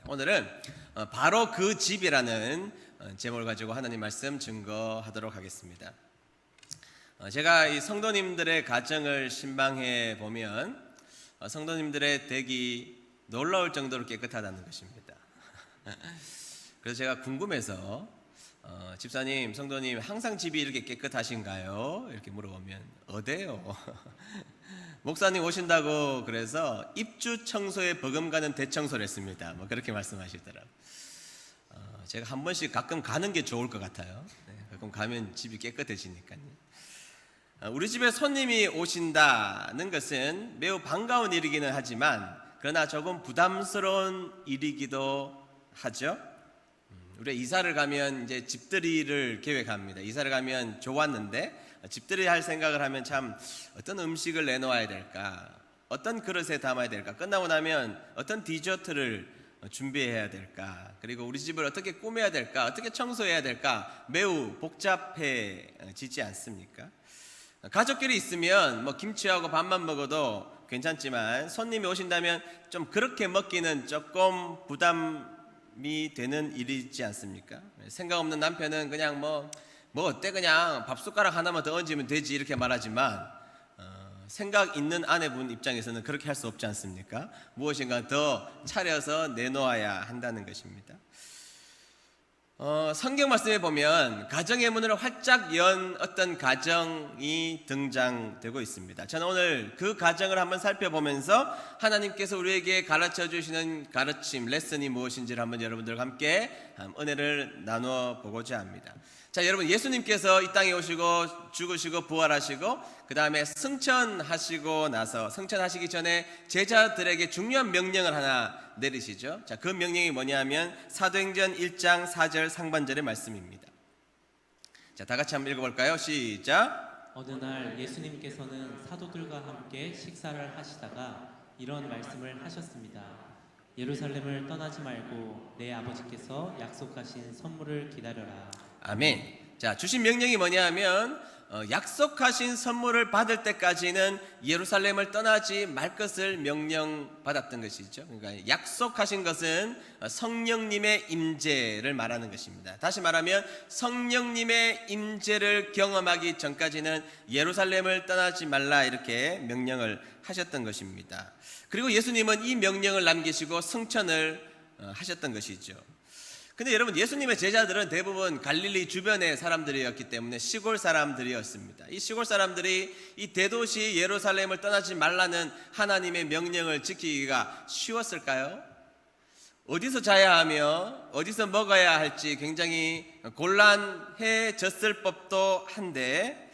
오늘은 바로 그 집이라는 제목을 가지고 하나님 말씀 증거하도록 하겠습니다. 제가 이 성도님들의 가정을 신방해 보면 성도님들의 댁이 놀라울 정도로 깨끗하다는 것입니다. 그래서 제가 궁금해서 집사님, 성도님 항상 집이 이렇게 깨끗하신가요? 이렇게 물어보면 어때요? 목사님 오신다고 그래서 입주 청소에 버금가는 대청소를 했습니다. 뭐 그렇게 말씀하시더라고요. 제가 한 번씩 가끔 가는 게 좋을 것 같아요. 가끔 가면 집이 깨끗해지니까요. 우리 집에 손님이 오신다는 것은 매우 반가운 일이기는 하지만 그러나 조금 부담스러운 일이기도 하죠. 우리가 이사를 가면 이제 집들이를 계획합니다. 이사를 가면 좋았는데 집들이 할 생각을 하면 참 어떤 음식을 내놓아야 될까, 어떤 그릇에 담아야 될까, 끝나고 나면 어떤 디저트를 준비해야 될까, 그리고 우리 집을 어떻게 꾸며야 될까, 어떻게 청소해야 될까, 매우 복잡해지지 않습니까? 가족끼리 있으면 뭐 김치하고 밥만 먹어도 괜찮지만 손님이 오신다면 좀 그렇게 먹기는 조금 부담이 되는 일이지 않습니까? 생각 없는 남편은 그냥 뭐 어때, 그냥 밥 숟가락 하나만 더 얹으면 되지, 이렇게 말하지만 생각 있는 아내분 입장에서는 그렇게 할 수 없지 않습니까? 무엇인가 더 차려서 내놓아야 한다는 것입니다. 성경 말씀에 보면 가정의 문을 활짝 연 어떤 가정이 등장되고 있습니다. 저는 오늘 그 가정을 한번 살펴보면서 하나님께서 우리에게 가르쳐 주시는 가르침, 레슨이 무엇인지를 한번 여러분들과 함께 은혜를 나누어 보고자 합니다. 자, 여러분, 예수님께서 이 땅에 오시고 죽으시고 부활하시고 그 다음에 승천하시고 나서 승천하시기 전에 제자들에게 중요한 명령을 하나 내리시죠. 자, 그 명령이 뭐냐면 사도행전 1장 4절 상반절의 말씀입니다. 자, 다 같이 한번 읽어볼까요? 시작. 어느 날 예수님께서는 사도들과 함께 식사를 하시다가 이런 말씀을 하셨습니다. 예루살렘을 떠나지 말고 내 아버지께서 약속하신 선물을 기다려라. 아멘. 자, 주신 명령이 뭐냐 하면 약속하신 선물을 받을 때까지는 예루살렘을 떠나지 말 것을 명령받았던 것이죠. 그러니까 약속하신 것은 성령님의 임재를 말하는 것입니다. 다시 말하면 성령님의 임재를 경험하기 전까지는 예루살렘을 떠나지 말라, 이렇게 명령을 하셨던 것입니다. 그리고 예수님은 이 명령을 남기시고 승천을 하셨던 것이죠. 근데 여러분, 예수님의 제자들은 대부분 갈릴리 주변의 사람들이었기 때문에 시골 사람들이었습니다. 이 시골 사람들이 이 대도시 예루살렘을 떠나지 말라는 하나님의 명령을 지키기가 쉬웠을까요? 어디서 자야 하며 어디서 먹어야 할지 굉장히 곤란해졌을 법도 한데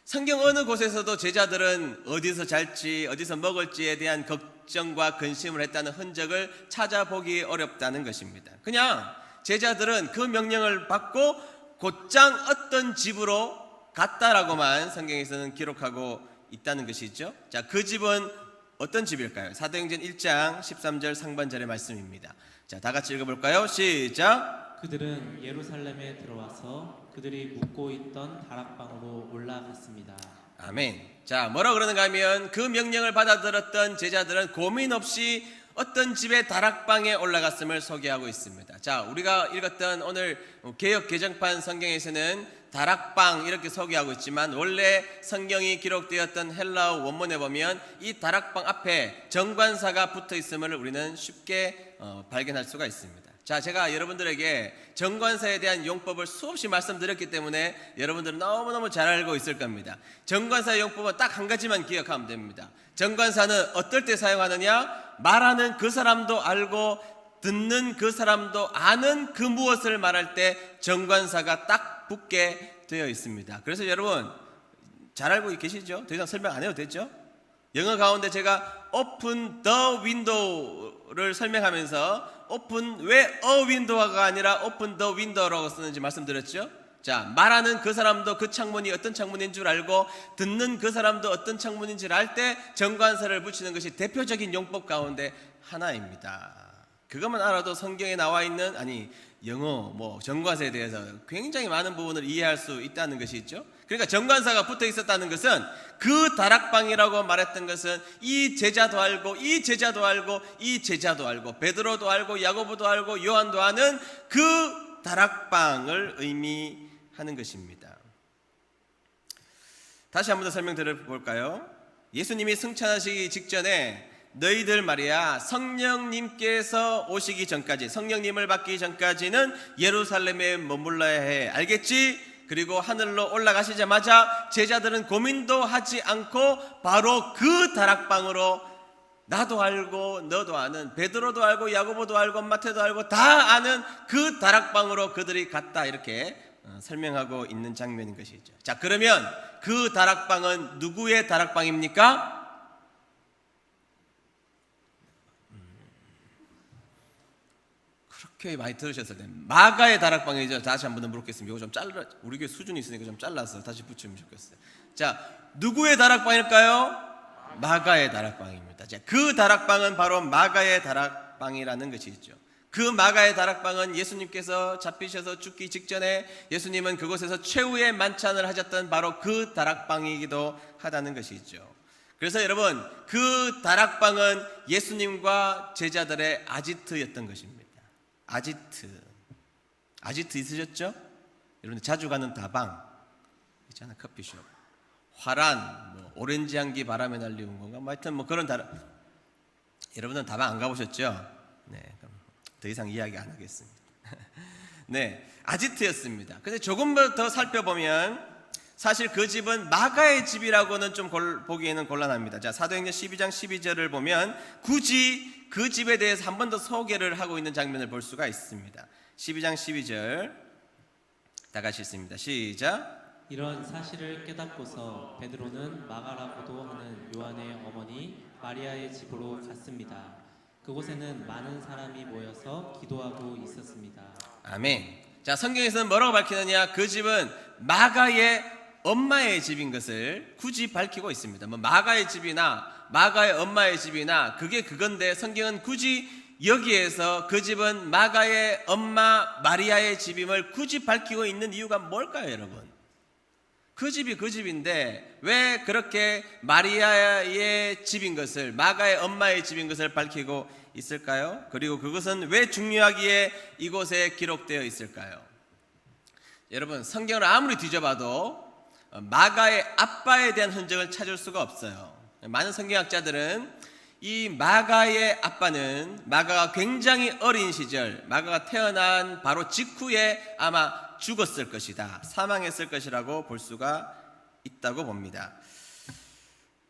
성경 어느 곳에서도 제자들은 어디서 잘지 어디서 먹을지에 대한 걱정과 근심을 했다는 흔적을 찾아보기 어렵다는 것입니다. 그냥 제자들은 그 명령을 받고 곧장 어떤 집으로 갔다라고만 성경에서는 기록하고 있다는 것이죠. 자, 그 집은 어떤 집일까요? 사도행전 1장 13절 상반절의 말씀입니다. 자, 다 같이 읽어볼까요? 시작. 그들은 예루살렘에 들어와서 그들이 묵고 있던 다락방으로 올라갔습니다. 아멘. 자, 뭐라고 그러는가 하면 그 명령을 받아들였던 제자들은 고민 없이 어떤 집의 다락방에 올라갔음을 소개하고 있습니다. 자, 우리가 읽었던 오늘 개역 개정판 성경에서는 다락방 이렇게 소개하고 있지만 원래 성경이 기록되었던 헬라어 원문에 보면 이 다락방 앞에 정관사가 붙어 있음을 우리는 쉽게 발견할 수가 있습니다. 자, 제가 여러분들에게 정관사에 대한 용법을 수없이 말씀드렸기 때문에 여러분들은 너무너무 잘 알고 있을 겁니다. 정관사의 용법은 딱 한 가지만 기억하면 됩니다. 정관사는 어떨 때 사용하느냐? 말하는 그 사람도 알고 듣는 그 사람도 아는 그 무엇을 말할 때 정관사가 딱 붙게 되어 있습니다. 그래서 여러분 잘 알고 계시죠? 더 이상 설명 안 해도 되죠? 영어 가운데 제가 open the window를 설명하면서 open 왜 a window가 아니라 open the window라고 쓰는지 말씀드렸죠? 자, 말하는 그 사람도 그 창문이 어떤 창문인 줄 알고 듣는 그 사람도 어떤 창문인 줄 알 때 정관사를 붙이는 것이 대표적인 용법 가운데 하나입니다. 그것만 알아도 성경에 나와 있는, 영어, 정관사에 대해서 굉장히 많은 부분을 이해할 수 있다는 것이 있죠. 그러니까 정관사가 붙어 있었다는 것은 그 다락방이라고 말했던 것은 이 제자도 알고 이 제자도 알고 이 제자도 알고 베드로도 알고 야고보도 알고 요한도 아는 그 다락방을 의미하는 것입니다. 다시 한 번 더 설명 드려볼까요? 예수님이 승천하시기 직전에 너희들 말이야 성령님께서 오시기 전까지, 성령님을 받기 전까지는 예루살렘에 머물러야 해, 알겠지? 그리고 하늘로 올라가시자마자 제자들은 고민도 하지 않고 바로 그 다락방으로 나도 알고 너도 아는 베드로도 알고 야고보도 알고 마태도 알고 다 아는 그 다락방으로 그들이 갔다, 이렇게 설명하고 있는 장면인 것이죠. 자, 그러면 그 다락방은 누구의 다락방입니까? 그렇게 많이 들으셨을 때 마가의 다락방이죠. 다시 한 번 더 물어보겠습니다. 이거 좀 잘라, 우리 교회 수준이 있으니까 좀 잘라서 다시 붙이면 좋겠어요. 자, 누구의 다락방일까요? 마가의 다락방입니다. 자, 그 다락방은 바로 마가의 다락방이라는 것이 있죠. 그 마가의 다락방은 예수님께서 잡히셔서 죽기 직전에 예수님은 그곳에서 최후의 만찬을 하셨던 바로 그 다락방이기도 하다는 것이 있죠. 그래서 여러분, 그 다락방은 예수님과 제자들의 아지트였던 것입니다. 아지트 있으셨죠? 여러분 자주 가는 다방 있잖아요. 커피숍, 화란, 오렌지 향기 바람에 날리는 건가? 하여튼 그런 여러분은 다방 안 가보셨죠? 네, 그럼 더 이상 이야기 안 하겠습니다. 네, 아지트였습니다. 근데 조금 더 살펴보면 사실 그 집은 마가의 집이라고는 좀 보기에는 곤란합니다. 자, 사도행전 12장 12절을 보면 굳이 그 집에 대해서 한 번 더 소개를 하고 있는 장면을 볼 수가 있습니다. 12장 12절 다 같이 읽습니다. 시작. 이런 사실을 깨닫고서 베드로는 마가라고도 하는 요한의 어머니 마리아의 집으로 갔습니다. 그곳에는 많은 사람이 모여서 기도하고 있었습니다. 아멘. 자, 성경에서는 뭐라고 밝히느냐? 그 집은 마가의 엄마의 집인 것을 굳이 밝히고 있습니다. 마가의 집이나 마가의 엄마의 집이나 그게 그건데 성경은 굳이 여기에서 그 집은 마가의 엄마 마리아의 집임을 굳이 밝히고 있는 이유가 뭘까요, 여러분? 그 집이 그 집인데 왜 그렇게 마리아의 집인 것을, 마가의 엄마의 집인 것을 밝히고 있을까요? 그리고 그것은 왜 중요하기에 이곳에 기록되어 있을까요? 여러분, 성경을 아무리 뒤져봐도 마가의 아빠에 대한 흔적을 찾을 수가 없어요. 많은 성경학자들은 이 마가의 아빠는 마가가 굉장히 어린 시절, 마가가 태어난 바로 직후에 아마 죽었을 것이다, 사망했을 것이라고 볼 수가 있다고 봅니다.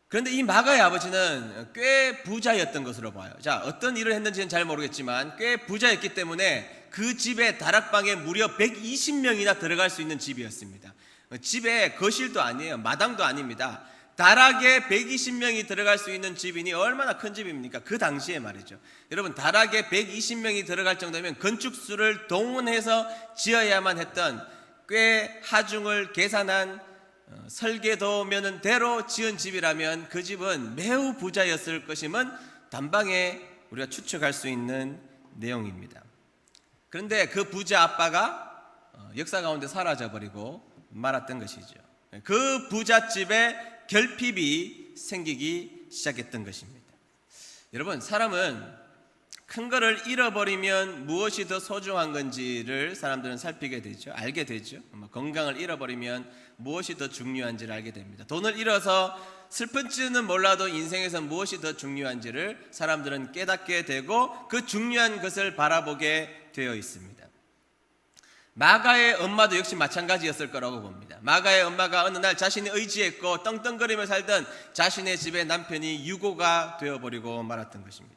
그런데 이 마가의 아버지는 꽤 부자였던 것으로 봐요. 자, 어떤 일을 했는지는 잘 모르겠지만 꽤 부자였기 때문에 그 집에 다락방에 무려 120명이나 들어갈 수 있는 집이었습니다. 집에 거실도 아니에요. 마당도 아닙니다. 다락에 120명이 들어갈 수 있는 집이니 얼마나 큰 집입니까? 그 당시에 말이죠. 여러분, 다락에 120명이 들어갈 정도면 건축수를 동원해서 지어야만 했던 꽤 하중을 계산한 설계도면은 대로 지은 집이라면 그 집은 매우 부자였을 것임은 단방에 우리가 추측할 수 있는 내용입니다. 그런데 그 부자 아빠가 역사 가운데 사라져버리고 말았던 것이죠. 그 부잣집에 결핍이 생기기 시작했던 것입니다. 여러분, 사람은 큰 거를 잃어버리면 무엇이 더 소중한 건지를 사람들은 살피게 되죠. 알게 되죠. 건강을 잃어버리면 무엇이 더 중요한지를 알게 됩니다. 돈을 잃어서 슬픈지는 몰라도 인생에서 무엇이 더 중요한지를 사람들은 깨닫게 되고 그 중요한 것을 바라보게 되어 있습니다. 마가의 엄마도 역시 마찬가지였을 거라고 봅니다. 마가의 엄마가 어느 날 자신이 의지했고 떵떵거리며 살던 자신의 집에 남편이 유고가 되어버리고 말았던 것입니다.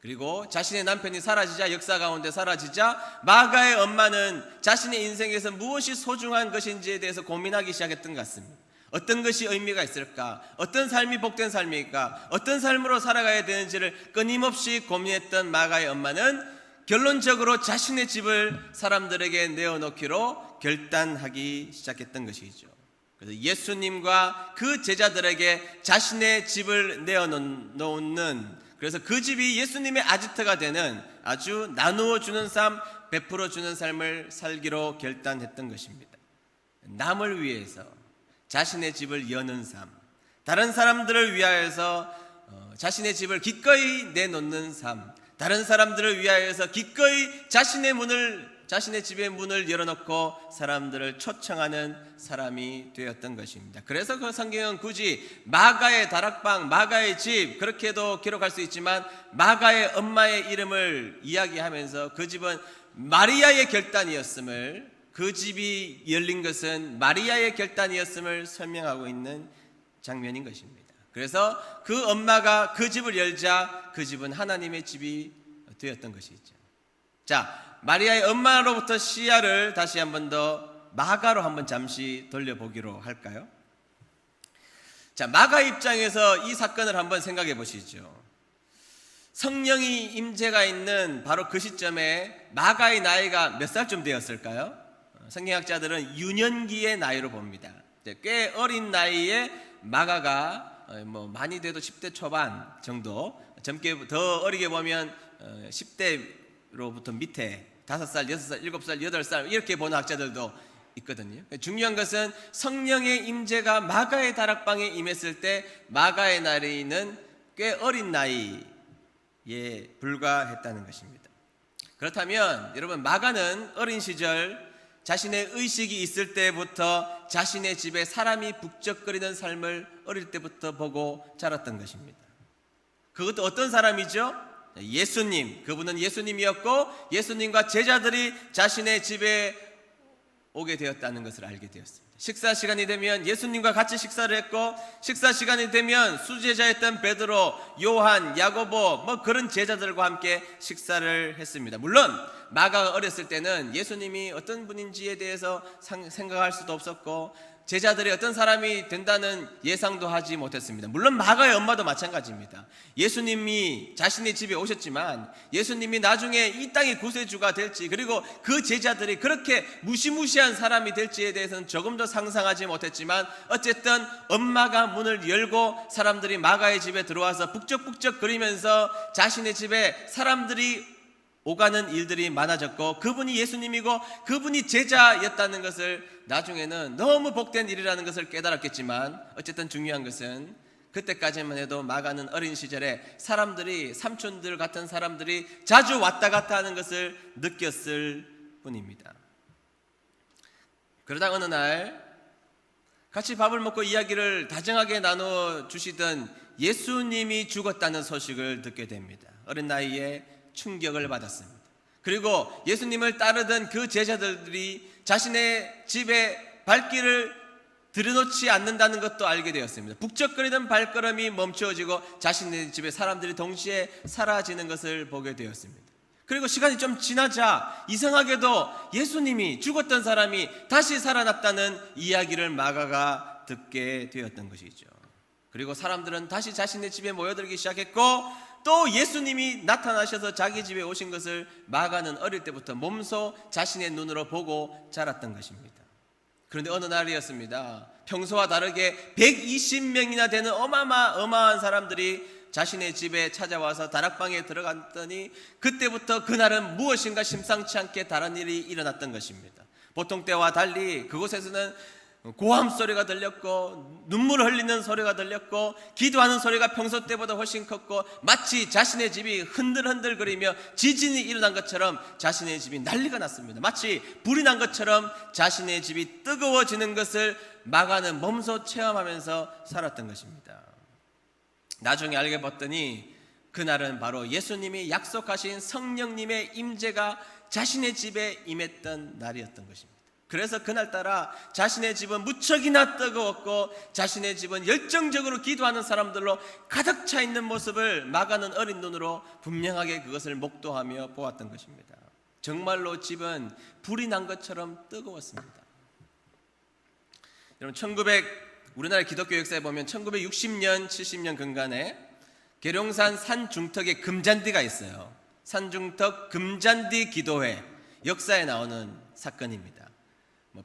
그리고 자신의 남편이 사라지자, 역사 가운데 사라지자 마가의 엄마는 자신의 인생에서 무엇이 소중한 것인지에 대해서 고민하기 시작했던 것 같습니다. 어떤 것이 의미가 있을까? 어떤 삶이 복된 삶일까? 어떤 삶으로 살아가야 되는지를 끊임없이 고민했던 마가의 엄마는 결론적으로 자신의 집을 사람들에게 내어놓기로 결단하기 시작했던 것이죠. 그래서 예수님과 그 제자들에게 자신의 집을 내어놓는, 그래서 그 집이 예수님의 아지트가 되는 아주 나누어 주는 삶, 베풀어 주는 삶을 살기로 결단했던 것입니다. 남을 위해서 자신의 집을 여는 삶, 다른 사람들을 위하여서 자신의 집을 기꺼이 내놓는 삶, 다른 사람들을 위하여서 기꺼이 자신의 집의 문을 열어놓고 사람들을 초청하는 사람이 되었던 것입니다. 그래서 그 성경은 굳이 마가의 다락방, 마가의 집 그렇게도 기록할 수 있지만 마가의 엄마의 이름을 이야기하면서 그 집은 마리아의 결단이었음을, 그 집이 열린 것은 마리아의 결단이었음을 설명하고 있는 장면인 것입니다. 그래서 그 엄마가 그 집을 열자 그 집은 하나님의 집이 되었던 것이죠. 자, 마리아의 엄마로부터 시야를 다시 한 번 더 마가로 한번 잠시 돌려보기로 할까요? 자, 마가 입장에서 이 사건을 한번 생각해 보시죠. 성령이 임재가 있는 바로 그 시점에 마가의 나이가 몇 살쯤 되었을까요? 성경학자들은 유년기의 나이로 봅니다. 꽤 어린 나이에 마가가 많이 돼도 10대 초반 정도, 젊게 더 어리게 보면 10대로부터 밑에 5살, 6살, 7살, 8살 이렇게 보는 학자들도 있거든요. 중요한 것은 성령의 임재가 마가의 다락방에 임했을 때 마가의 나이는 꽤 어린 나이에 불과했다는 것입니다. 그렇다면 여러분, 마가는 어린 시절 자신의 의식이 있을 때부터 자신의 집에 사람이 북적거리는 삶을 어릴 때부터 보고 자랐던 것입니다. 그것도 어떤 사람이죠? 예수님. 그분은 예수님이었고 예수님과 제자들이 자신의 집에 오게 되었다는 것을 알게 되었습니다. 식사 시간이 되면 예수님과 같이 식사를 했고, 식사 시간이 되면 수제자였던 베드로, 요한, 야고보 그런 제자들과 함께 식사를 했습니다. 물론 마가가 어렸을 때는 예수님이 어떤 분인지에 대해서 생각할 수도 없었고 제자들이 어떤 사람이 된다는 예상도 하지 못했습니다. 물론 마가의 엄마도 마찬가지입니다. 예수님이 자신의 집에 오셨지만 예수님이 나중에 이 땅의 구세주가 될지, 그리고 그 제자들이 그렇게 무시무시한 사람이 될지에 대해서는 조금 더 상상하지 못했지만 어쨌든 엄마가 문을 열고 사람들이 마가의 집에 들어와서 북적북적 거리면서 자신의 집에 사람들이 오가는 일들이 많아졌고, 그분이 예수님이고 그분이 제자였다는 것을 나중에는 너무 복된 일이라는 것을 깨달았겠지만, 어쨌든 중요한 것은 그때까지만 해도 마가는 어린 시절에 사람들이, 삼촌들 같은 사람들이 자주 왔다 갔다 하는 것을 느꼈을 뿐입니다. 그러다 어느 날 같이 밥을 먹고 이야기를 다정하게 나누어 주시던 예수님이 죽었다는 소식을 듣게 됩니다. 어린 나이에 충격을 받았습니다. 그리고 예수님을 따르던 그 제자들이 자신의 집에 발길을 들여놓지 않는다는 것도 알게 되었습니다. 북적거리던 발걸음이 멈추어지고 자신의 집에 사람들이 동시에 사라지는 것을 보게 되었습니다. 그리고 시간이 좀 지나자 이상하게도 예수님이, 죽었던 사람이 다시 살아났다는 이야기를 마가가 듣게 되었던 것이죠. 그리고 사람들은 다시 자신의 집에 모여들기 시작했고, 또 예수님이 나타나셔서 자기 집에 오신 것을 마가는 어릴 때부터 몸소 자신의 눈으로 보고 자랐던 것입니다. 그런데 어느 날이었습니다. 평소와 다르게 120명이나 되는 어마어마한 사람들이 자신의 집에 찾아와서 다락방에 들어갔더니 그때부터 그날은 무엇인가 심상치 않게 다른 일이 일어났던 것입니다. 보통 때와 달리 그곳에서는 고함 소리가 들렸고 눈물을 흘리는 소리가 들렸고 기도하는 소리가 평소 때보다 훨씬 컸고, 마치 자신의 집이 흔들흔들거리며 지진이 일어난 것처럼 자신의 집이 난리가 났습니다. 마치 불이 난 것처럼 자신의 집이 뜨거워지는 것을 마가는 몸소 체험하면서 살았던 것입니다. 나중에 알게 봤더니 그날은 바로 예수님이 약속하신 성령님의 임재가 자신의 집에 임했던 날이었던 것입니다. 그래서 그날따라 자신의 집은 무척이나 뜨거웠고 자신의 집은 열정적으로 기도하는 사람들로 가득 차 있는 모습을 마가는 어린 눈으로 분명하게 그것을 목도하며 보았던 것입니다. 정말로 집은 불이 난 것처럼 뜨거웠습니다. 여러분, 우리나라 기독교 역사에 보면 1960년, 70년 근간에 계룡산 산중턱에 금잔디가 있어요. 산중턱 금잔디 기도회, 역사에 나오는 사건입니다.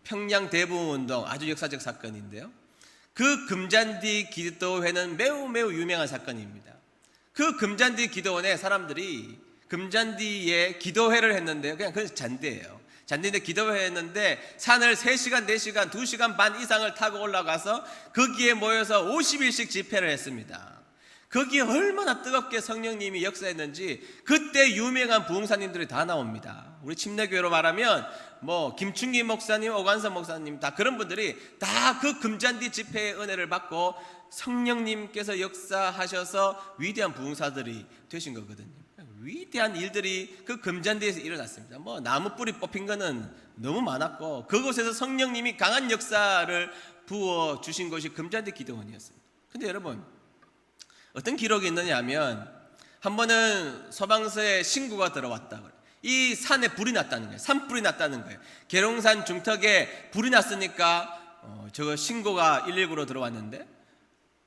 평양 대부흥운동, 아주 역사적 사건인데요. 그 금잔디 기도회는 매우 유명한 사건입니다. 그 금잔디 기도원에 사람들이 금잔디에 기도회를 했는데요. 그냥 그 잔디예요. 잔디인데 기도회 했는데 산을 3시간, 4시간, 2시간 반 이상을 타고 올라가서 거기에 모여서 50일씩 집회를 했습니다. 거기에 얼마나 뜨겁게 성령님이 역사했는지 그때 유명한 부흥사님들이 다 나옵니다. 우리 침례교회로 말하면 뭐 김충기 목사님, 오관선 목사님 다 그런 분들이 다 그 금잔디 집회의 은혜를 받고 성령님께서 역사하셔서 위대한 부흥사들이 되신 거거든요. 위대한 일들이 그 금잔디에서 일어났습니다. 뭐 나무 뿌리 뽑힌 거는 너무 많았고 그곳에서 성령님이 강한 역사를 부어 주신 것이 금잔디 기도원이었습니다. 근데 여러분 어떤 기록이 있느냐 하면 한 번은 소방서에 신고가 들어왔다. 이 산에 불이 났다는 거예요. 산불이 났다는 거예요. 계룡산 중턱에 불이 났으니까 저 신고가 119로 들어왔는데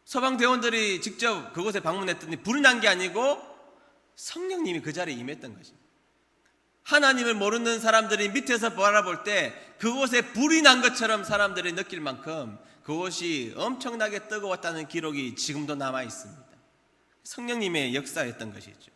소방대원들이 직접 그곳에 방문했더니 불이 난 게 아니고 성령님이 그 자리에 임했던 것입니다. 하나님을 모르는 사람들이 밑에서 바라볼 때 그곳에 불이 난 것처럼 사람들이 느낄 만큼 그곳이 엄청나게 뜨거웠다는 기록이 지금도 남아 있습니다. 성령님의 역사였던 것이죠.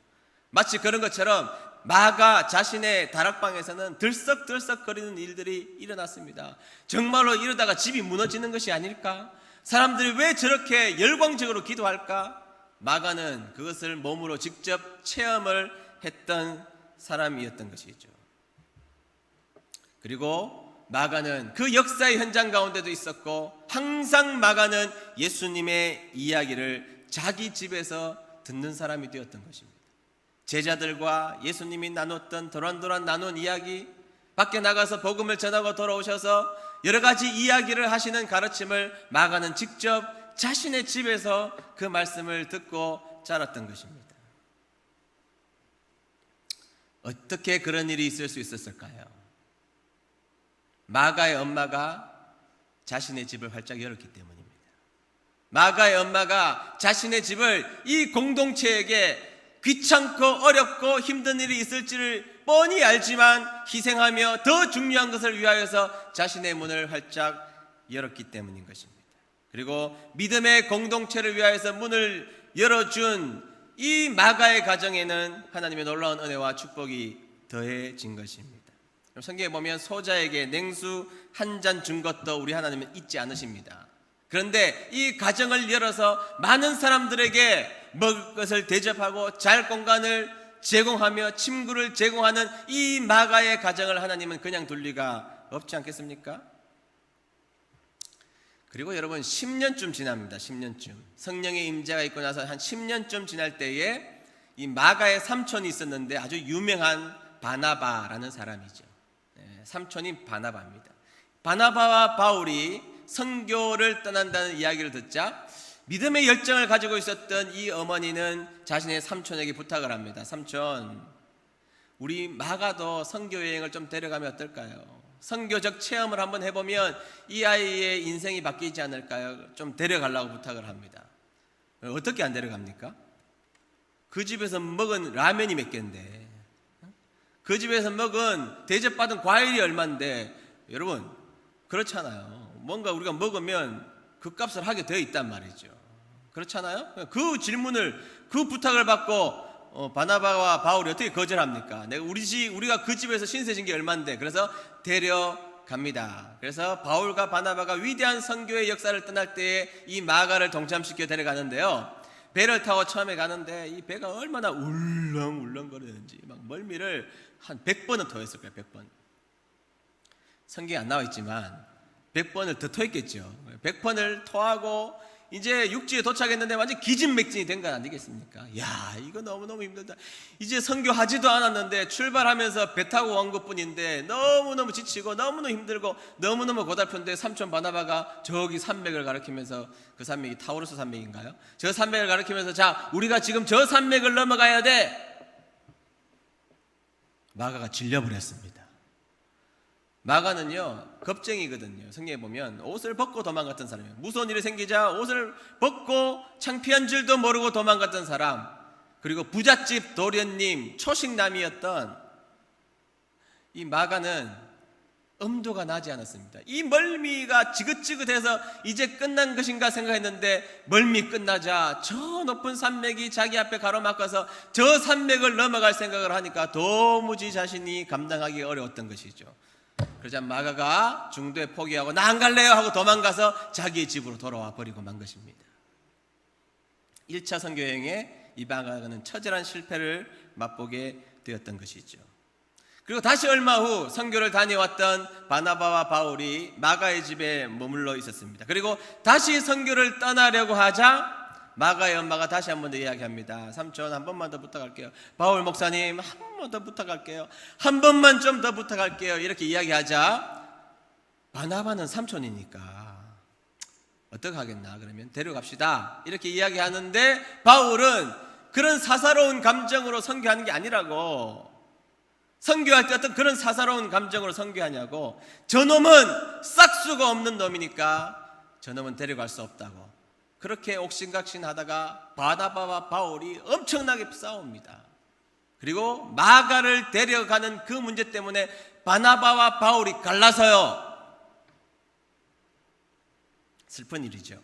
마치 그런 것처럼 마가 자신의 다락방에서는 들썩들썩거리는 일들이 일어났습니다. 정말로 이러다가 집이 무너지는 것이 아닐까? 사람들이 왜 저렇게 열광적으로 기도할까? 마가는 그것을 몸으로 직접 체험을 했던 사람이었던 것이죠. 그리고 마가는 그 역사의 현장 가운데도 있었고 항상 마가는 예수님의 이야기를 자기 집에서 듣는 사람이 되었던 것입니다. 제자들과 예수님이 나눴던 도란도란 나눈 이야기, 밖에 나가서 복음을 전하고 돌아오셔서 여러 가지 이야기를 하시는 가르침을 마가는 직접 자신의 집에서 그 말씀을 듣고 자랐던 것입니다. 어떻게 그런 일이 있을 수 있었을까요? 마가의 엄마가 자신의 집을 활짝 열었기 때문입니다. 마가의 엄마가 자신의 집을 이 공동체에게 귀찮고 어렵고 힘든 일이 있을지를 뻔히 알지만 희생하며 더 중요한 것을 위하여서 자신의 문을 활짝 열었기 때문인 것입니다. 그리고 믿음의 공동체를 위하여서 문을 열어준 이 마가의 가정에는 하나님의 놀라운 은혜와 축복이 더해진 것입니다. 성경에 보면 소자에게 냉수 한 잔 준 것도 우리 하나님은 잊지 않으십니다. 그런데 이 가정을 열어서 많은 사람들에게 먹을 것을 대접하고 잘 공간을 제공하며 침구를 제공하는 이 마가의 가정을 하나님은 그냥 둘 리가 없지 않겠습니까? 그리고 여러분 10년쯤 지납니다. 10년쯤 성령의 임재가 있고 나서 한 10년쯤 지날 때에 이 마가의 삼촌이 있었는데 아주 유명한 바나바라는 사람이죠. 삼촌이 바나바입니다. 바나바와 바울이 선교를 떠난다는 이야기를 듣자 믿음의 열정을 가지고 있었던 이 어머니는 자신의 삼촌에게 부탁을 합니다. 삼촌, 우리 마가도 선교 여행을 좀 데려가면 어떨까요? 선교적 체험을 한번 해보면 이 아이의 인생이 바뀌지 않을까요? 좀 데려가려고 부탁을 합니다. 어떻게 안 데려갑니까? 그 집에서 먹은 라면이 몇 개인데, 그 집에서 먹은 대접받은 과일이 얼마인데, 여러분 그렇잖아요. 뭔가 우리가 먹으면 그 값을 하게 되어 있단 말이죠. 그렇잖아요. 그 질문을, 그 부탁을 받고 바나바와 바울이 어떻게 거절합니까? 우리가 그 집에서 신세진 게 얼마인데, 그래서 데려갑니다. 그래서 바울과 바나바가 위대한 선교의 역사를 떠날 때에 이 마가를 동참시켜 데려가는데요. 배를 타고 처음에 가는데 이 배가 얼마나 울렁울렁거리는지 막 멀미를 한 100번은 토했을 거예요. 100번. 성경에 안 나와 있지만 100번을 더 토했겠죠. 100번을 토하고 이제 육지에 도착했는데 완전 기진맥진이 된 건 아니겠습니까? 야, 이거 너무너무 힘들다. 이제 선교하지도 않았는데 출발하면서 배 타고 온 것뿐인데 너무너무 지치고 너무너무 힘들고 너무너무 고달픈데 삼촌 바나바가 저기 산맥을 가리키면서, 그 산맥이 타우루스 산맥인가요? 저 산맥을 가리키면서 자, 우리가 지금 저 산맥을 넘어가야 돼. 마가가 질려버렸습니다. 마가는요 겁쟁이거든요. 성경에 보면 옷을 벗고 도망갔던 사람이에요. 무서운 일이 생기자 옷을 벗고 창피한 줄도 모르고 도망갔던 사람, 그리고 부잣집 도련님 초식남이었던 이 마가는 엄두가 나지 않았습니다. 이 멀미가 지긋지긋해서 이제 끝난 것인가 생각했는데 멀미 끝나자 저 높은 산맥이 자기 앞에 가로막아서 저 산맥을 넘어갈 생각을 하니까 도무지 자신이 감당하기 어려웠던 것이죠. 그러자 마가가 중도에 포기하고 나 안 갈래요 하고 도망가서 자기의 집으로 돌아와 버리고 만 것입니다. 1차 선교여행에 이 마가는 처절한 실패를 맛보게 되었던 것이죠. 그리고 다시 얼마 후 선교를 다녀왔던 바나바와 바울이 마가의 집에 머물러 있었습니다. 그리고 다시 선교를 떠나려고 하자 마가의 엄마가 다시 한 번 더 이야기합니다. 삼촌 한 번만 더 부탁할게요. 바울 목사님 한 번만 더 부탁할게요. 한 번만 좀 더 부탁할게요. 이렇게 이야기하자 바나바는 삼촌이니까 어떻게 하겠나 그러면 데려갑시다 이렇게 이야기하는데 바울은 그런 사사로운 감정으로 선교하는 게 아니라고, 선교할 때 어떤 그런 사사로운 감정으로 선교하냐고, 저놈은 싹수가 없는 놈이니까 저놈은 데려갈 수 없다고 그렇게 옥신각신하다가 바나바와 바울이 엄청나게 싸웁니다. 그리고 마가를 데려가는 그 문제 때문에 바나바와 바울이 갈라서요. 슬픈 일이죠.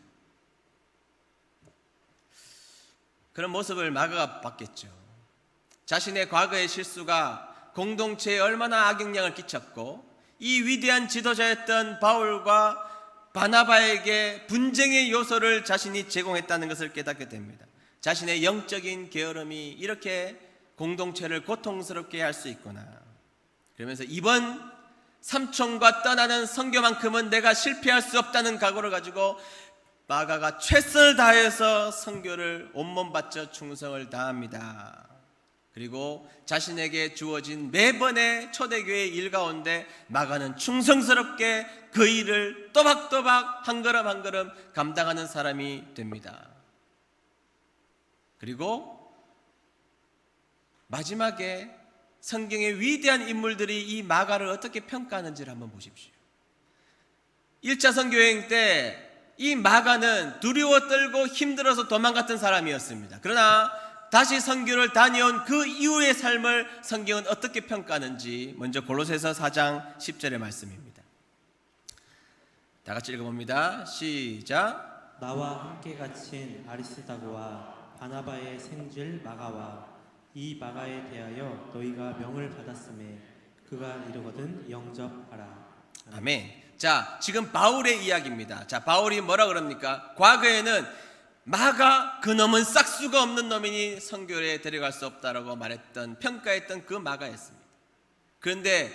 그런 모습을 마가가 봤겠죠. 자신의 과거의 실수가 공동체에 얼마나 악영향을 끼쳤고 이 위대한 지도자였던 바울과 바나바에게 분쟁의 요소를 자신이 제공했다는 것을 깨닫게 됩니다. 자신의 영적인 게으름이 이렇게 공동체를 고통스럽게 할 수 있구나. 그러면서 이번 삼촌과 떠나는 선교만큼은 내가 실패할 수 없다는 각오를 가지고 마가가 최선을 다해서 선교를 온몸 바쳐 충성을 다합니다. 그리고 자신에게 주어진 매번의 초대교회 일 가운데 마가는 충성스럽게 그 일을 또박또박 한 걸음 한 걸음 감당하는 사람이 됩니다. 그리고 마지막에 성경의 위대한 인물들이 이 마가를 어떻게 평가하는지를 한번 보십시오. 1차 선교여행 때 이 마가는 두려워 떨고 힘들어서 도망갔던 사람이었습니다. 그러나 다시 선교를 다녀온 그 이후의 삶을 성경은 어떻게 평가하는지 먼저 골로새서 4장 10절의 말씀입니다. 다 같이 읽어봅니다. 시작. 나와 함께 갇힌 아리스다고와 바나바의 생질 마가와 이 마가에 대하여 너희가 명을 받았음에 그가 이르거든 영접하라. 아멘. 자, 지금 바울의 이야기입니다. 자, 바울이 뭐라 그럽니까? 과거에는 마가 그놈은 싹수가 없는 놈이니 선교에 데려갈 수 없다라고 말했던, 평가했던 그 마가였습니다. 그런데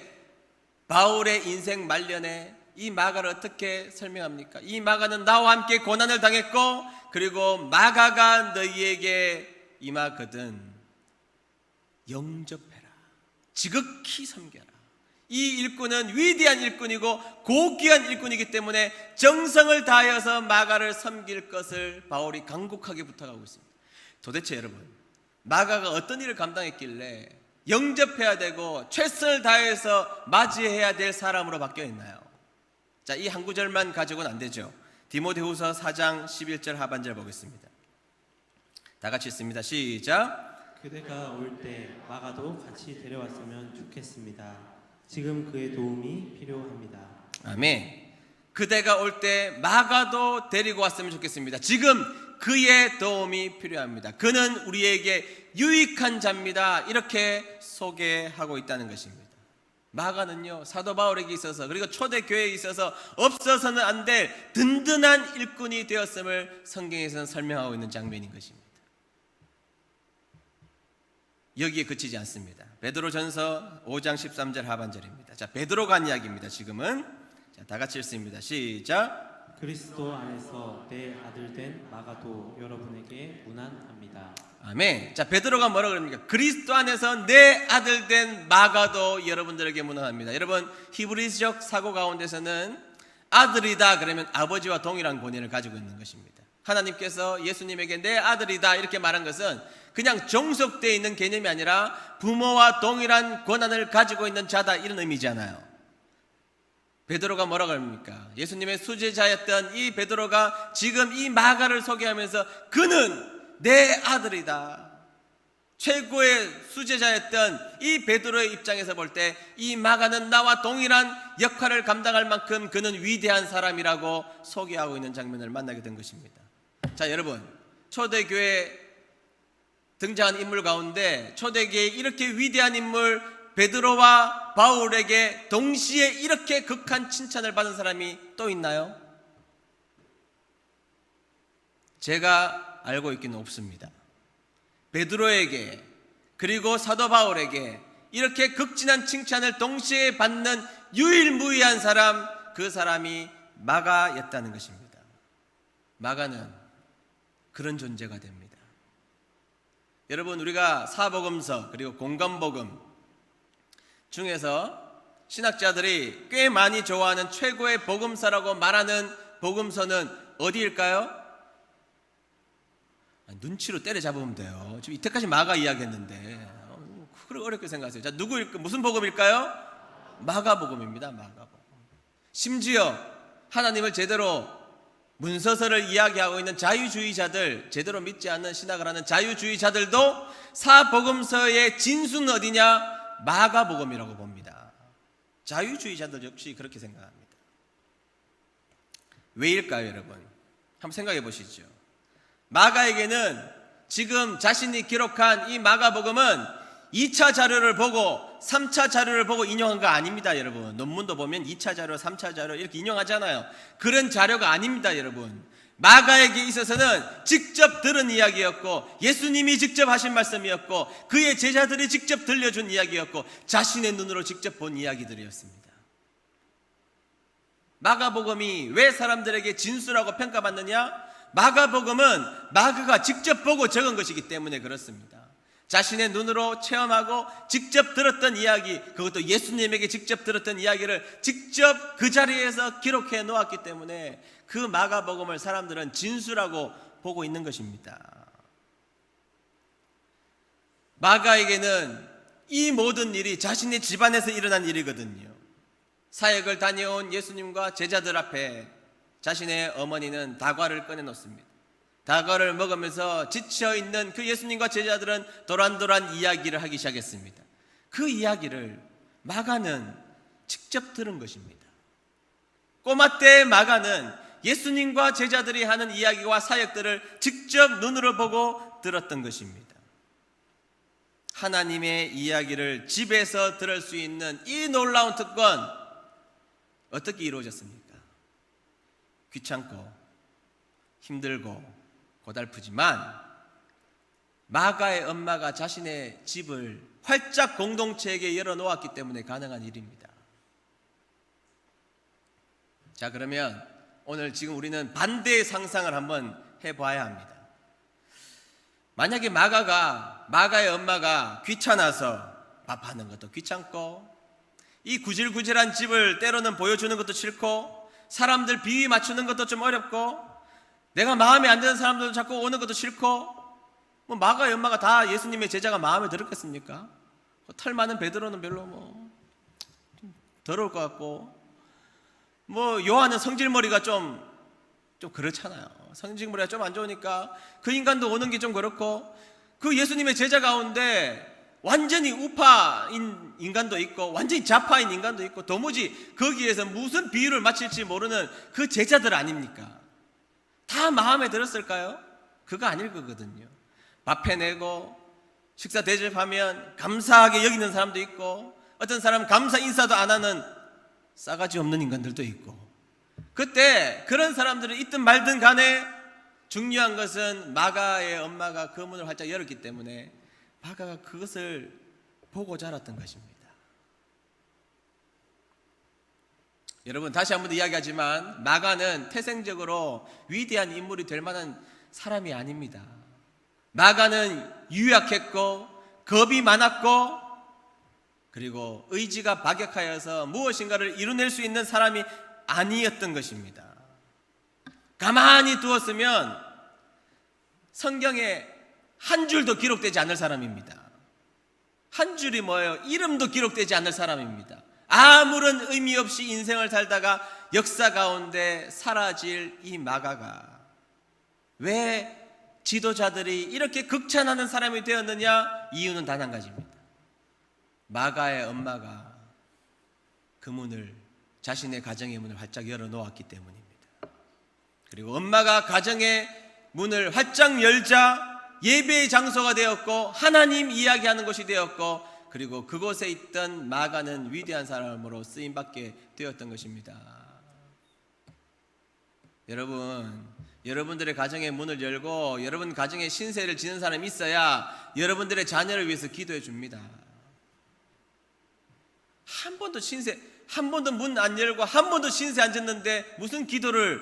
바울의 인생 말년에 이 마가를 어떻게 설명합니까? 이 마가는 나와 함께 고난을 당했고 그리고 마가가 너희에게 임하거든 영접해라. 지극히 섬겨라. 이 일꾼은 위대한 일꾼이고 고귀한 일꾼이기 때문에 정성을 다하여서 마가를 섬길 것을 바울이 간곡하게 부탁하고 있습니다. 도대체 여러분, 마가가 어떤 일을 감당했길래 영접해야 되고 최선을 다해서 맞이해야 될 사람으로 바뀌어 있나요? 자, 이 한 구절만 가지고는 안 되죠. 디모데후서 4장 11절 하반절 보겠습니다. 다 같이 읽습니다. 시작. 그대가 올 때 마가도 같이 데려왔으면 좋겠습니다. 지금 그의 도움이 필요합니다. 아멘. 그대가 올 때 마가도 데리고 왔으면 좋겠습니다. 지금 그의 도움이 필요합니다. 그는 우리에게 유익한 자입니다. 이렇게 소개하고 있다는 것입니다. 마가는요, 사도 바울에게 있어서 그리고 초대교회에 있어서 없어서는 안 될 든든한 일꾼이 되었음을 성경에서는 설명하고 있는 장면인 것입니다. 여기에 그치지 않습니다. 베드로전서 5장 13절 하반절입니다. 자, 베드로가 한 이야기입니다. 지금은 자, 다 같이 읽습니다. 시작. 그리스도 안에서 내 아들 된 마가도 여러분에게 문안합니다. 아멘. 자, 베드로가 뭐라 그럽니까? 그리스도 안에서 내 아들 된 마가도 여러분들에게 문안합니다. 여러분, 히브리적 사고 가운데서는 아들이다 그러면 아버지와 동일한 권위를 가지고 있는 것입니다. 하나님께서 예수님에게 내 아들이다 이렇게 말한 것은 그냥 종속되어 있는 개념이 아니라 부모와 동일한 권한을 가지고 있는 자다 이런 의미잖아요. 베드로가 뭐라고 합니까? 예수님의 수제자였던 이 베드로가 지금 이 마가를 소개하면서 그는 내 아들이다. 최고의 수제자였던 이 베드로의 입장에서 볼 때 이 마가는 나와 동일한 역할을 감당할 만큼 그는 위대한 사람이라고 소개하고 있는 장면을 만나게 된 것입니다. 자, 여러분, 초대교회 등장한 인물 가운데 초대교회에 이렇게 위대한 인물 베드로와 바울에게 동시에 이렇게 극한 칭찬을 받은 사람이 또 있나요? 제가 알고 있기는 없습니다. 베드로에게 그리고 사도 바울에게 이렇게 극진한 칭찬을 동시에 받는 유일무이한 사람, 그 사람이 마가였다는 것입니다. 마가는 그런 존재가 됩니다. 여러분, 우리가 사복음서 그리고 공감복음 중에서 신학자들이 꽤 많이 좋아하는 최고의 복음서라고 말하는 복음서는 어디일까요? 눈치로 때려잡으면 돼요. 지금 이때까지 마가 이야기했는데 그걸 어렵게 생각하세요. 자, 무슨 복음일까요? 마가복음입니다. 마가복음. 심지어 하나님을 제대로 문서서를 이야기하고 있는 자유주의자들, 제대로 믿지 않는 신학을 하는 자유주의자들도 사복음서의 진수는 어디냐? 마가복음이라고 봅니다. 자유주의자들 역시 그렇게 생각합니다. 왜일까요, 여러분? 한번 생각해 보시죠. 마가에게는 지금 자신이 기록한 이 마가복음은 2차 자료를 보고 3차 자료를 보고 인용한 거 아닙니다, 여러분. 논문도 보면 2차 자료, 3차 자료 이렇게 인용하잖아요. 그런 자료가 아닙니다, 여러분. 마가에게 있어서는 직접 들은 이야기였고 예수님이 직접 하신 말씀이었고 그의 제자들이 직접 들려준 이야기였고 자신의 눈으로 직접 본 이야기들이었습니다. 마가복음이 왜 사람들에게 진수라고 평가받느냐? 마가복음은 마가가 직접 보고 적은 것이기 때문에 그렇습니다. 자신의 눈으로 체험하고 직접 들었던 이야기, 그것도 예수님에게 직접 들었던 이야기를 직접 그 자리에서 기록해 놓았기 때문에 그 마가복음을 사람들은 진수라고 보고 있는 것입니다. 마가에게는 이 모든 일이 자신의 집안에서 일어난 일이거든요. 사역을 다녀온 예수님과 제자들 앞에 자신의 어머니는 다과를 꺼내놓습니다. 다과를 먹으면서 지쳐있는 그 예수님과 제자들은 도란도란 이야기를 하기 시작했습니다. 그 이야기를 마가는 직접 들은 것입니다. 꼬마 때 마가는 예수님과 제자들이 하는 이야기와 사역들을 직접 눈으로 보고 들었던 것입니다. 하나님의 이야기를 집에서 들을 수 있는 이 놀라운 특권, 어떻게 이루어졌습니까? 귀찮고 힘들고 고달프지만 마가의 엄마가 자신의 집을 활짝 공동체에게 열어놓았기 때문에 가능한 일입니다. 자, 그러면 오늘 지금 우리는 반대의 상상을 한번 해봐야 합니다. 만약에 마가의 엄마가 귀찮아서 밥하는 것도 귀찮고 이 구질구질한 집을 때로는 보여주는 것도 싫고 사람들 비위 맞추는 것도 좀 어렵고 내가 마음에 안 드는 사람들 자꾸 오는 것도 싫고 뭐 마가의 엄마가 다 예수님의 제자가 마음에 들었겠습니까? 털 많은 베드로는 별로 좀 더러울 것 같고 뭐 요한은 성질머리가 좀 그렇잖아요. 성질머리가 좀 안 좋으니까 그 인간도 오는 게 좀 그렇고 그 예수님의 제자 가운데 완전히 우파인 인간도 있고 완전히 좌파인 인간도 있고 도무지 거기에서 무슨 비유를 맞힐지 모르는 그 제자들 아닙니까? 다 마음에 들었을까요? 그거 아닐 거거든요. 밥 해내고 식사 대접하면 감사하게 여기는 사람도 있고 어떤 사람은 감사 인사도 안 하는 싸가지 없는 인간들도 있고 그때 그런 사람들은 있든 말든 간에 중요한 것은 마가의 엄마가 그 문을 활짝 열었기 때문에 마가가 그것을 보고 자랐던 것입니다. 여러분 다시 한번 이야기하지만 마가는 태생적으로 위대한 인물이 될 만한 사람이 아닙니다. 마가는 유약했고 겁이 많았고 그리고 의지가 박약하여서 무엇인가를 이뤄낼 수 있는 사람이 아니었던 것입니다. 가만히 두었으면 성경에 한 줄도 기록되지 않을 사람입니다. 한 줄이 뭐예요? 이름도 기록되지 않을 사람입니다. 아무런 의미 없이 인생을 살다가 역사 가운데 사라질 이 마가가 왜 지도자들이 이렇게 극찬하는 사람이 되었느냐? 이유는 단 한 가지입니다. 마가의 엄마가 그 문을, 자신의 가정의 문을 활짝 열어놓았기 때문입니다. 그리고 엄마가 가정의 문을 활짝 열자 예배의 장소가 되었고 하나님 이야기하는 곳이 되었고, 그리고 그곳에 있던 마가는 위대한 사람으로 쓰임받게 되었던 것입니다. 여러분, 여러분들의 가정의 문을 열고 여러분 가정에 신세를 지는 사람이 있어야 여러분들의 자녀를 위해서 기도해 줍니다. 한 번도 문 안 열고 한 번도 신세 안 졌는데 무슨 기도를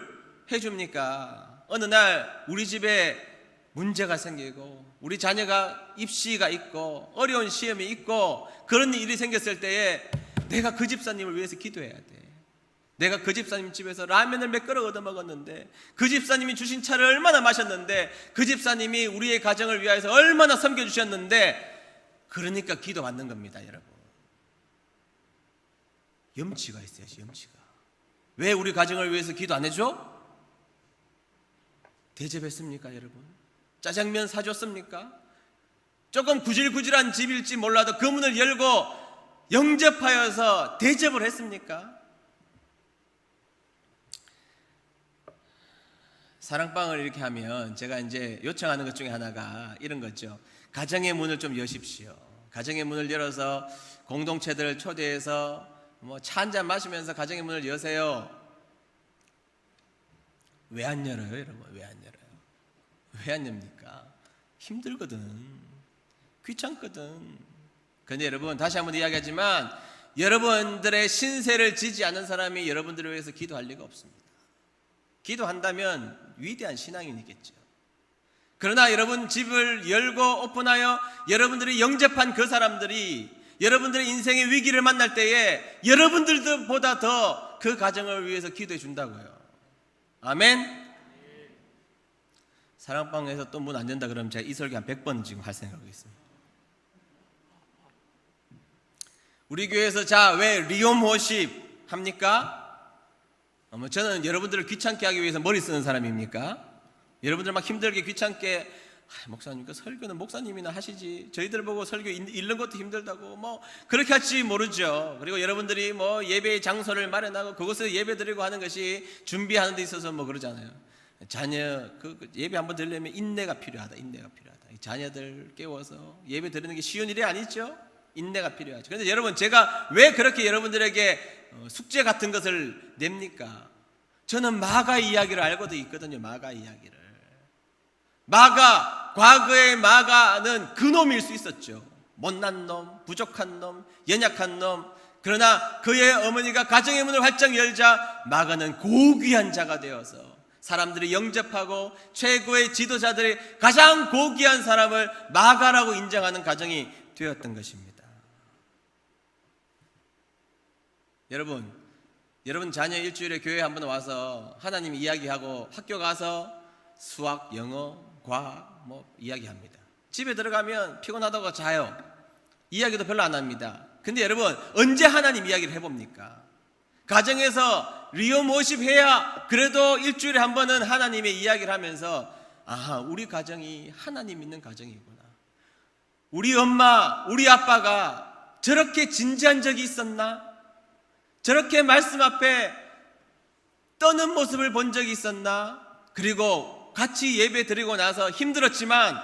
해 줍니까? 어느 날 우리 집에 문제가 생기고 우리 자녀가 입시가 있고 어려운 시험이 있고 그런 일이 생겼을 때에 내가 그 집사님을 위해서 기도해야 돼. 내가 그 집사님 집에서 라면을 몇 그릇 얻어 먹었는데, 그 집사님이 주신 차를 얼마나 마셨는데, 그 집사님이 우리의 가정을 위해서 얼마나 섬겨주셨는데, 그러니까 기도 받는 겁니다, 여러분. 염치가 있어야지, 염치가. 왜 우리 가정을 위해서 기도 안 해줘? 대접했습니까, 여러분? 짜장면 사줬습니까? 조금 구질구질한 집일지 몰라도 그 문을 열고 영접하여서 대접을 했습니까? 사랑방을 이렇게 하면 제가 이제 요청하는 것 중에 하나가 이런 거죠. 가정의 문을 좀 여십시오. 가정의 문을 열어서 공동체들을 초대해서 차 한잔 마시면서 가정의 문을 여세요. 왜 안 열어요, 여러분? 왜 안 열어요? 왜 안 엽니까? 힘들거든. 귀찮거든. 그런데 여러분, 다시 한번 이야기하지만 여러분들의 신세를 지지 않은 사람이 여러분들을 위해서 기도할 리가 없습니다. 기도한다면 위대한 신앙인이겠죠. 그러나 여러분 집을 열고 오픈하여 여러분들이 영접한 그 사람들이 여러분들의 인생의 위기를 만날 때에 여러분들보다 더 그 가정을 위해서 기도해 준다고요. 아멘. 사랑방에서 또 문 안 된다 그러면 제가 이 설교 한 100번 지금 할 생각하고 있습니다. 우리 교회에서 자, 왜 리홈호십 합니까? 저는 여러분들을 귀찮게 하기 위해서 머리 쓰는 사람입니까? 여러분들 막 힘들게 귀찮게 목사님 그 설교는 목사님이나 하시지 저희들 보고 설교 읽는 것도 힘들다고 그렇게 할지 모르죠. 그리고 여러분들이 예배의 장소를 마련하고 그곳에서 예배 드리고 하는 것이 준비하는 데 있어서 그러잖아요. 자녀 그 예배 한번 드리려면 인내가 필요하다. 자녀들 깨워서 예배 드리는 게 쉬운 일이 아니죠. 인내가 필요하죠. 그런데 여러분, 제가 왜 그렇게 여러분들에게 숙제 같은 것을 냅니까? 저는 마가 이야기를 알고도 있거든요. 마가 이야기를. 과거의 마가는 그놈일 수 있었죠. 못난 놈, 부족한 놈, 연약한 놈. 그러나 그의 어머니가 가정의 문을 활짝 열자 마가는 고귀한 자가 되어서 사람들이 영접하고 최고의 지도자들이 가장 고귀한 사람을 마가라고 인정하는 가정이 되었던 것입니다. 여러분 자녀 일주일에 교회에 한번 와서 하나님 이야기하고 학교 가서 수학, 영어, 과학 이야기합니다. 집에 들어가면 피곤하다고 자요. 이야기도 별로 안 합니다. 근데 여러분, 언제 하나님 이야기를 해봅니까? 가정에서 리홈워십 해야 그래도 일주일에 한 번은 하나님의 이야기를 하면서 우리 가정이 하나님 있는 가정이구나. 우리 엄마, 우리 아빠가 저렇게 진지한 적이 있었나? 저렇게 말씀 앞에 떠는 모습을 본 적이 있었나? 그리고 같이 예배 드리고 나서 힘들었지만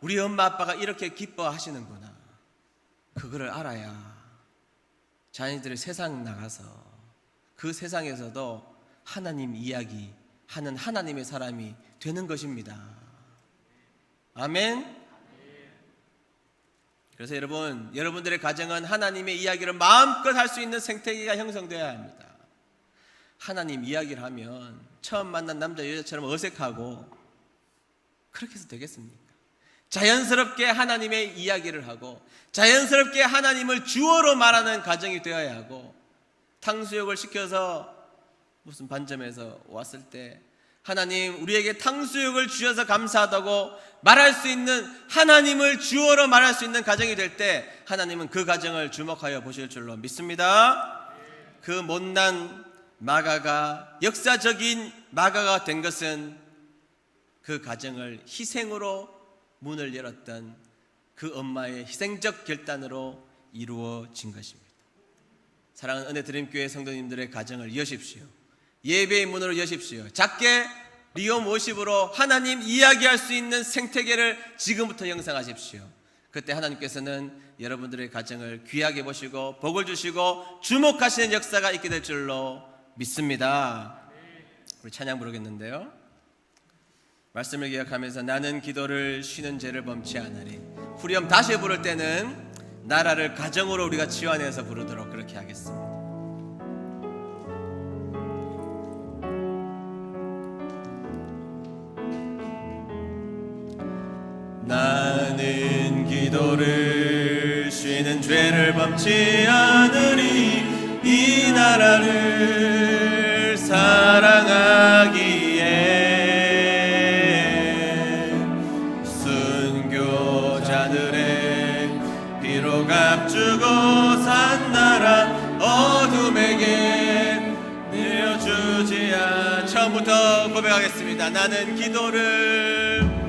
우리 엄마 아빠가 이렇게 기뻐하시는구나. 그거를 알아야 자녀들이 세상 나가서 그 세상에서도 하나님 이야기 하는 하나님의 사람이 되는 것입니다. 아멘. 그래서 여러분들의 가정은 하나님의 이야기를 마음껏 할 수 있는 생태계가 형성되어야 합니다. 하나님 이야기를 하면 처음 만난 남자 여자처럼 어색하고 그렇게 해서 되겠습니까? 자연스럽게 하나님의 이야기를 하고 자연스럽게 하나님을 주어로 말하는 가정이 되어야 하고, 탕수육을 시켜서 무슨 반점에서 왔을 때 하나님 우리에게 탕수육을 주셔서 감사하다고 말할 수 있는, 하나님을 주어로 말할 수 있는 가정이 될 때 하나님은 그 가정을 주목하여 보실 줄로 믿습니다. 그 못난 마가가 역사적인 마가가 된 것은 그 가정을 희생으로 문을 열었던 그 엄마의 희생적 결단으로 이루어진 것입니다. 사랑하는 은혜드림교회 성도님들의 가정을 여십시오. 예배의 문으로 여십시오. 작게 리오 모십으로 하나님 이야기할 수 있는 생태계를 지금부터 형성하십시오. 그때 하나님께서는 여러분들의 가정을 귀하게 보시고 복을 주시고 주목하시는 역사가 있게 될 줄로 믿습니다. 우리 찬양 부르겠는데요. 말씀을 기억하면서 나는 기도를 쉬는 죄를 범치 않으리. 후렴 다시 부를 때는 나라를 가정으로 우리가 치환해서 부르도록 그렇게 하겠습니다. 나는 기도를 쉬는 죄를 범치 않으리. 이 나라를 사랑하기에 순교자들의 피로 값주고 산 나라 어둠에게 내어주지 않. 처음부터 고백하겠습니다. 나는 기도를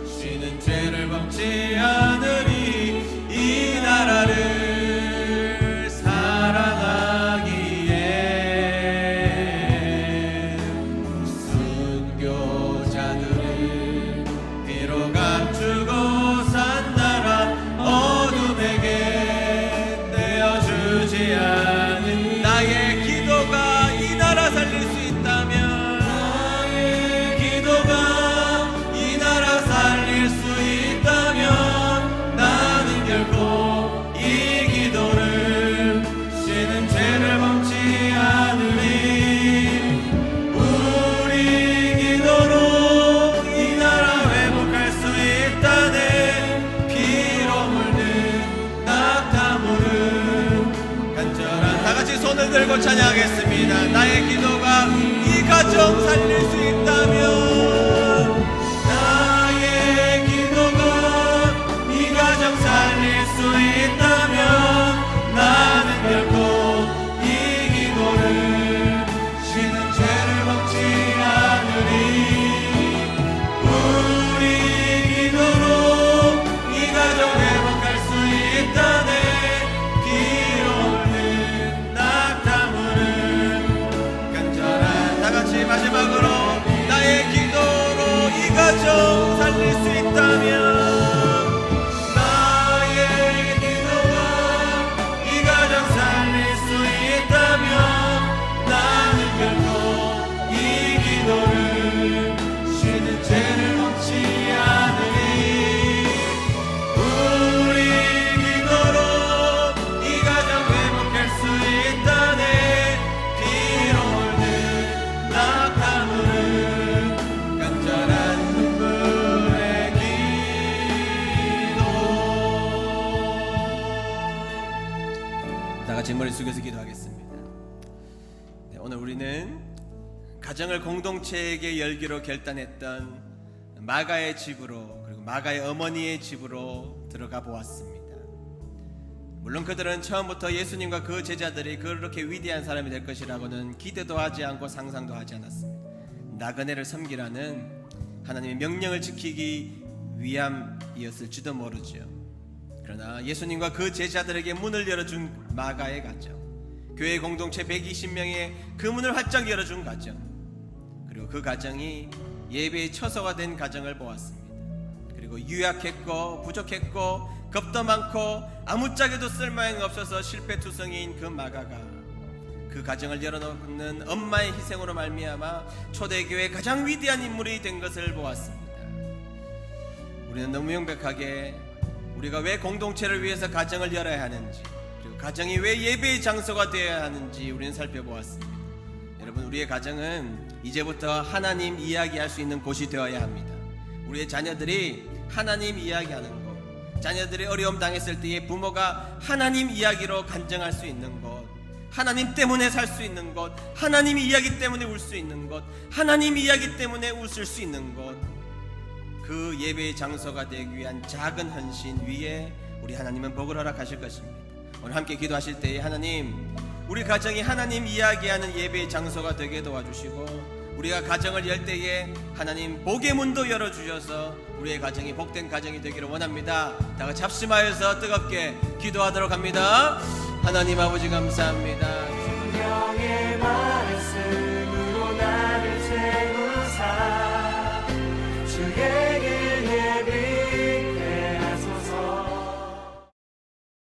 쉬는 죄를 범치 않으리. 이 나라를 사랑하기에 순교자들의 피로 값주고 산 나라 어둠에게 내어주지 않은 나의 기도가 이 나라 살릴 수 있다면, 나의 기도가 이 나라 살릴 수 있다면 나는 결코 이 기도를 쉬는 죄를 범치 않으리. 우리 기도로 이 나라 회복할 수 있다네. 피로 물든 낙타물은 간절한. 다같이 손을 들고 찬양하겠습니다. 나의 기도가 이 가정 살릴 수 있다면, 나의 기도가 이 가정 살릴 수 있다면 나는 결코 이 기도를 쉬는 죄를 범치 않으리. 우리 기도로 이 가정 회복할 수 있다네. 피로 물든 낙타물은 간절한. 다같이 마지막으로 나의 기도로 이 가정 살릴 수 있다면, 나의 기도가 이 가정 살릴 수 있다면 나는 결코 이 기도를 쉬는 죄를 범치 않으리. 우리 기도로 이 가정 회복할 수 있다네. 피로 물든 낙타물은 간절한 눈물의 기도. 다같이 머리 숙여서 기도하겠습니다. 네, 오늘 우리는 가정을 공동체에게 열기로 결단했던 마가의 집으로, 그리고 마가의 어머니의 집으로 들어가 보았습니다. 물론 그들은 처음부터 예수님과 그 제자들이 그렇게 위대한 사람이 될 것이라고는 기대도 하지 않고 상상도 하지 않았습니다. 나그네를 섬기라는 하나님의 명령을 지키기 위함이었을지도 모르죠. 그러나 예수님과 그 제자들에게 문을 열어준 마가의 가정, 교회 공동체 120명의 그 문을 활짝 열어준 가정, 그리고 그 가정이 예배의 처소가 된 가정을 보았습니다. 그리고 유약했고 부족했고 겁도 많고 아무짝에도 쓸모가 없어서 실패투성이인 그 마가가 그 가정을 열어놓는 엄마의 희생으로 말미암아 초대교회의 가장 위대한 인물이 된 것을 보았습니다. 우리는 너무 명백하게 우리가 왜 공동체를 위해서 가정을 열어야 하는지, 그리고 가정이 왜 예배의 장소가 되어야 하는지 우리는 살펴보았습니다. 여러분, 우리의 가정은 이제부터 하나님 이야기할 수 있는 곳이 되어야 합니다. 우리의 자녀들이 하나님 이야기하는 곳, 자녀들이 어려움 당했을 때에 부모가 하나님 이야기로 간증할 수 있는 곳, 하나님 때문에 살 수 있는 곳, 하나님 이야기 때문에 울 수 있는 곳, 하나님 이야기 때문에 웃을 수 있는 곳, 그 예배의 장소가 되기 위한 작은 헌신 위에 우리 하나님은 복을 허락하실 것입니다. 오늘 함께 기도하실 때에 하나님, 우리 가정이 하나님 이야기하는 예배의 장소가 되게 도와주시고, 우리가 가정을 열 때에 하나님 복의 문도 열어주셔서 우리의 가정이 복된 가정이 되기를 원합니다. 다 같이 합심하여서 뜨겁게 기도하도록 합니다. 하나님 아버지 감사합니다.